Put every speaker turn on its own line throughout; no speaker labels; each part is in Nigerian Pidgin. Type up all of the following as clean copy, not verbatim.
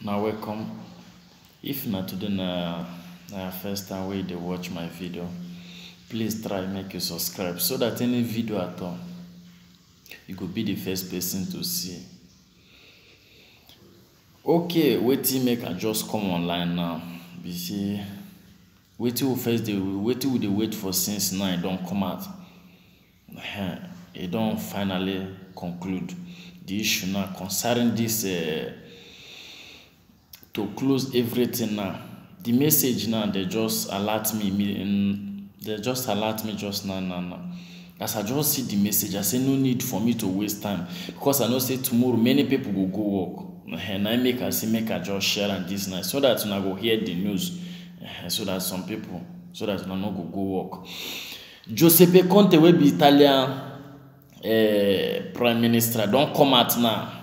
Now welcome. If not today na first time wey you watch my video, please try make you subscribe so that any video at all, you go be the first person to see. Okay, wetin make I just come online now be say wetin we dey wait for since now e don come out. E don finally conclude the issue now concerning this to close everything now. The message now they just alert me just now. As I just see the message, I say no need for me to waste time because I know say tomorrow many people will go work. And I make I just share and this night so that una go hear the news. So that some people una no go work. Giuseppe Conte will be Italian prime minister don come out now.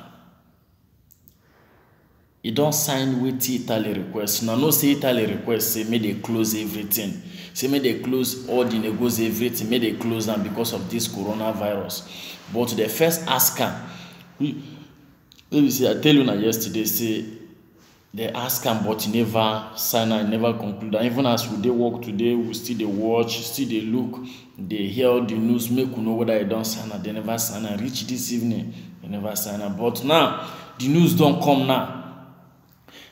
He don't sign with Italy request. Now no say Italy request say may they close everything. Say may they close all the negos everything. May they close them because of this coronavirus. But the first ask am, maybe say I tell you now yesterday say they ask am but he never sign and never conclude. And even as we dey work today, we still dey watch, still dey look, they hear all the news, make we know whether they don't sign and they never sign and reach this evening, they never sign am. But now the news don't come now.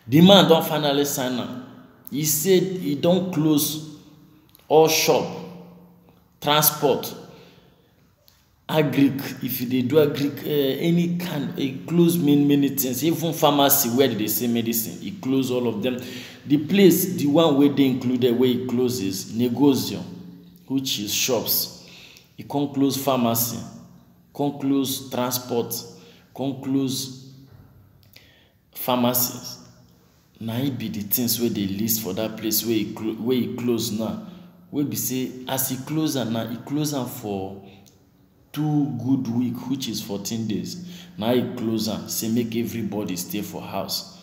The man don't finally sign am. He said he don't close all shop, transport, agric. If you dey do agric, any kind, he close many things. Even pharmacy where they say medicine, he close all of them. The place, the one where they included where he closes negozio, which is shops. He can't close pharmacy, can't close transport, can't close pharmacies. Now it be the things where they list for that place where he close now. Where be say as he close am now, he close am for 2 good weeks, which is 14 days. Now he close am, say make everybody stay for house.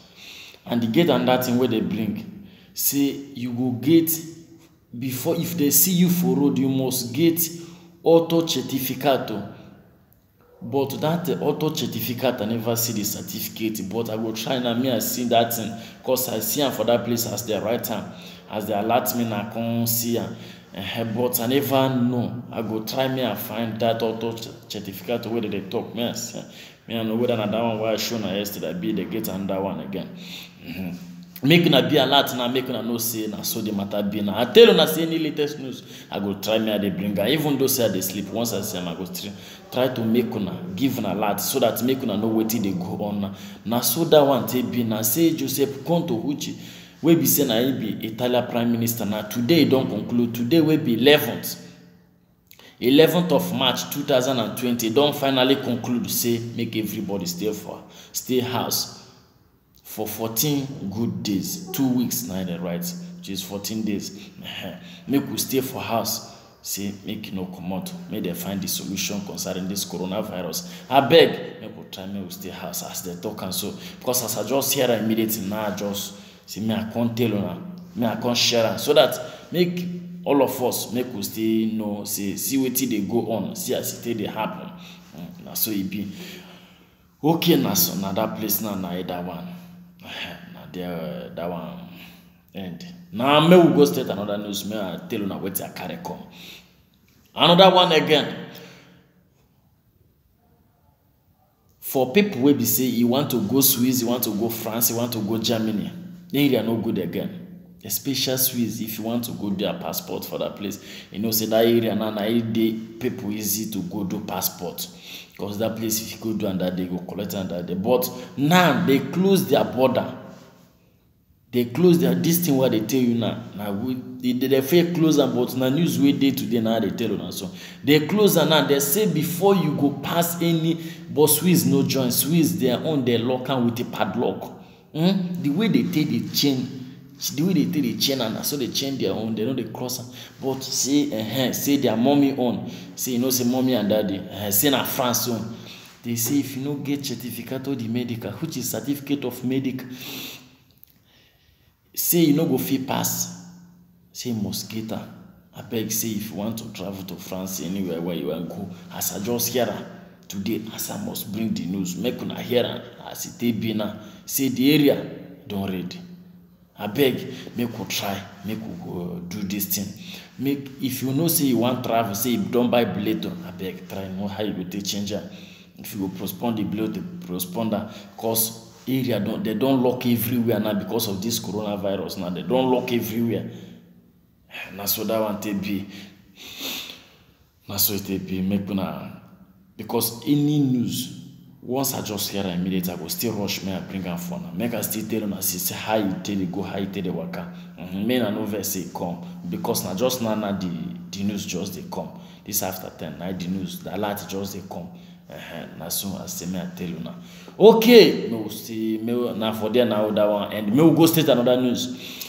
And they get another thing where they bring. Say you go get before if they see you for road, you must get auto certificate. But that auto certificate, I never see the certificate. But I will try now. Me, I see that thing because I see am for that place as they write am, as they alert me, I can't see am. But I never know. I go try me and find that auto certificate where they talk. Me, I see. Me, I know whether that one where I show na yesterday be they get another one again. Make una be alert now, make una know say na so the matter be now. I tell una say any latest news, I go try me and they bring her. Even though say I dey sleep, once I see am, I go try to make una give an alert so that make una know wetin dey go on now. Na so that one take be now. Say Giuseppe Conte, which wey be say na he be Italian prime minister now. Today don conclude. Today will be 11th of March 2020. Don finally conclude say make everybody stay house for 14 good days, 2 weeks now they write, which is 14 days. Make we stay for house. Say make you no come out. May they find the solution concerning this coronavirus. I beg, make we try make we stay house as they talk and so. Because as I just hear immediately now, I just say me I can't tell you, me I can't share so that make all of us make we stay know see what they go on, see as it they happen. Now so it be okay now so now that place now that one. Now there that one end. Now me will go state another news. Me I tell you now what I carry come. Another one again. For people where be say you want to go Swiss, you want to go France, you want to go Germany, then they are no good again. Especially Swiss, if you want to go do a passport for that place, you know say that area now people easy to go do passport. Because that place if you go do and that they go collect and that day. But now they close their border. They close their this thing what they tell you now. Now they fair close them, but now news way day today now they tell you now. So they close and now they say before you go past any but Swiss no join. Swiss they are on their locker with a padlock. The way they take the chain. The way they take the chain and so they chain their own, they know they cross them. But say their mommy on, say you know say mommy and daddy, say na France on. They say if you no get certificate of the medical, which is certificate of medic, say you no go fit pass. Say mosquito. I beg say if you want to travel to France anywhere where you want to go, as I just hear today, as I must bring the news, make una hear as it be now. Say the area don ready. Abeg, make we try, make we do this thing. Make if you know say you wan travel, say you don buy billet, abeg try know how you go take change am. If you go postpone the billet, postpone am, cause area they don lock everywhere now because of this coronavirus. Now they don lock everywhere. Na so that one take be. Na so it take be. Make una, because any news, once I just hear it immediately, I go still rush me and bring am for now. Make I still tell una say how you take dey go, how you take dey waka. Make I no vex say come, because na just now the news just dey come. This after 10, now the news, the alert just dey come. Na so I say me I tell una. Okay, no see me now for there now that one, and me will go straight another news.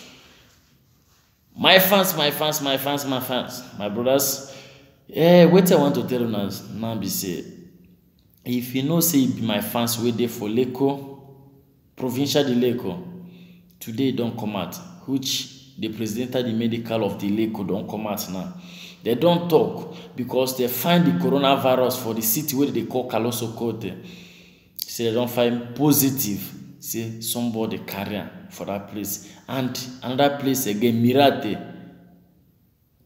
My fans, my brothers. What I want to tell una now be say, if you know say you be my fans wey dey for Leko, provincial de Leko, today don come out, which the presidential the medical of the Leko don come out now. They don't talk because they find the coronavirus for the city where they call Kaloso Kote. Say they don't find positive. Say somebody carry am for that place. And another place again, Mirate.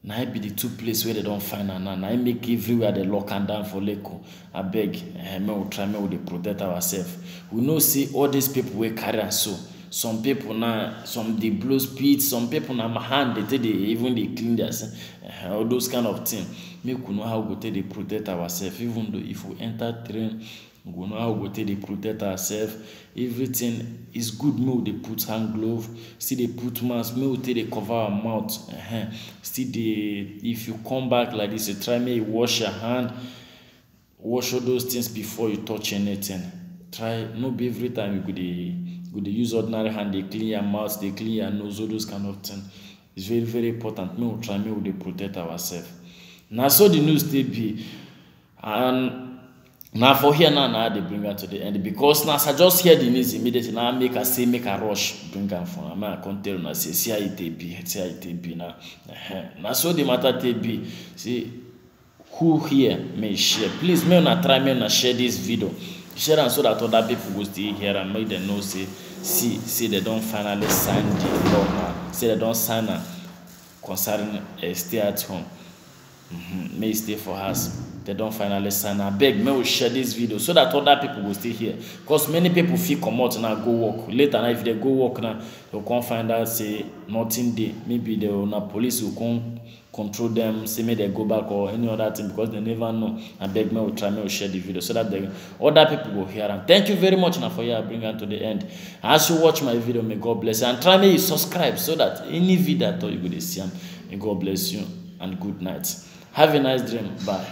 Now it be the two places where they don't find her now. Now it make everywhere they lock and down for Leko. I beg, me will try, me will protect ourselves. We know see all these people will carry am so. Some people now, some they blow speed, some people now my hand they even they clean themselves, all those kind of things. Make we know how we take they protect ourselves. Even though if we enter train, we know how we take they protect ourselves. Everything is good. Me they put hand glove, still they put mask. Me we take they cover our mouth. Still they, if you come back like this, you try me wash your hand, wash all those things before you touch anything. Try no be every time you could they use ordinary hand, they clean your mouth, they clean your nose, all those kind of things. It's very, very important. Me will try, me will they protect ourselves. Now so the news they be, and now for here now they bring her to the end, because now I just hear the news immediately. Now make a rush, bring her for now. I can't tell now say see how it be now. Now so the matter they be, see who here may share. Please me not try, me not share this video. Share them so that other people will still hear and make them know say see they don't finally sign the law now. Say they don't sign concerning stay at home. May stay for us. They don't finally sign. I beg me will share this video so that other people will still hear. Because many people feel come out now go work. Later now if they go work now, they'll come find out say nothing there. Maybe the police will come control them, say may they go back or any other thing, because they never know. I beg me will try, me will share the video so that the other people will hear. And thank you very much now for you. I bring it to the end. As you watch my video, may God bless you. And try me subscribe so that any video I thought you could see, may God bless you and good night. Have a nice dream. Bye.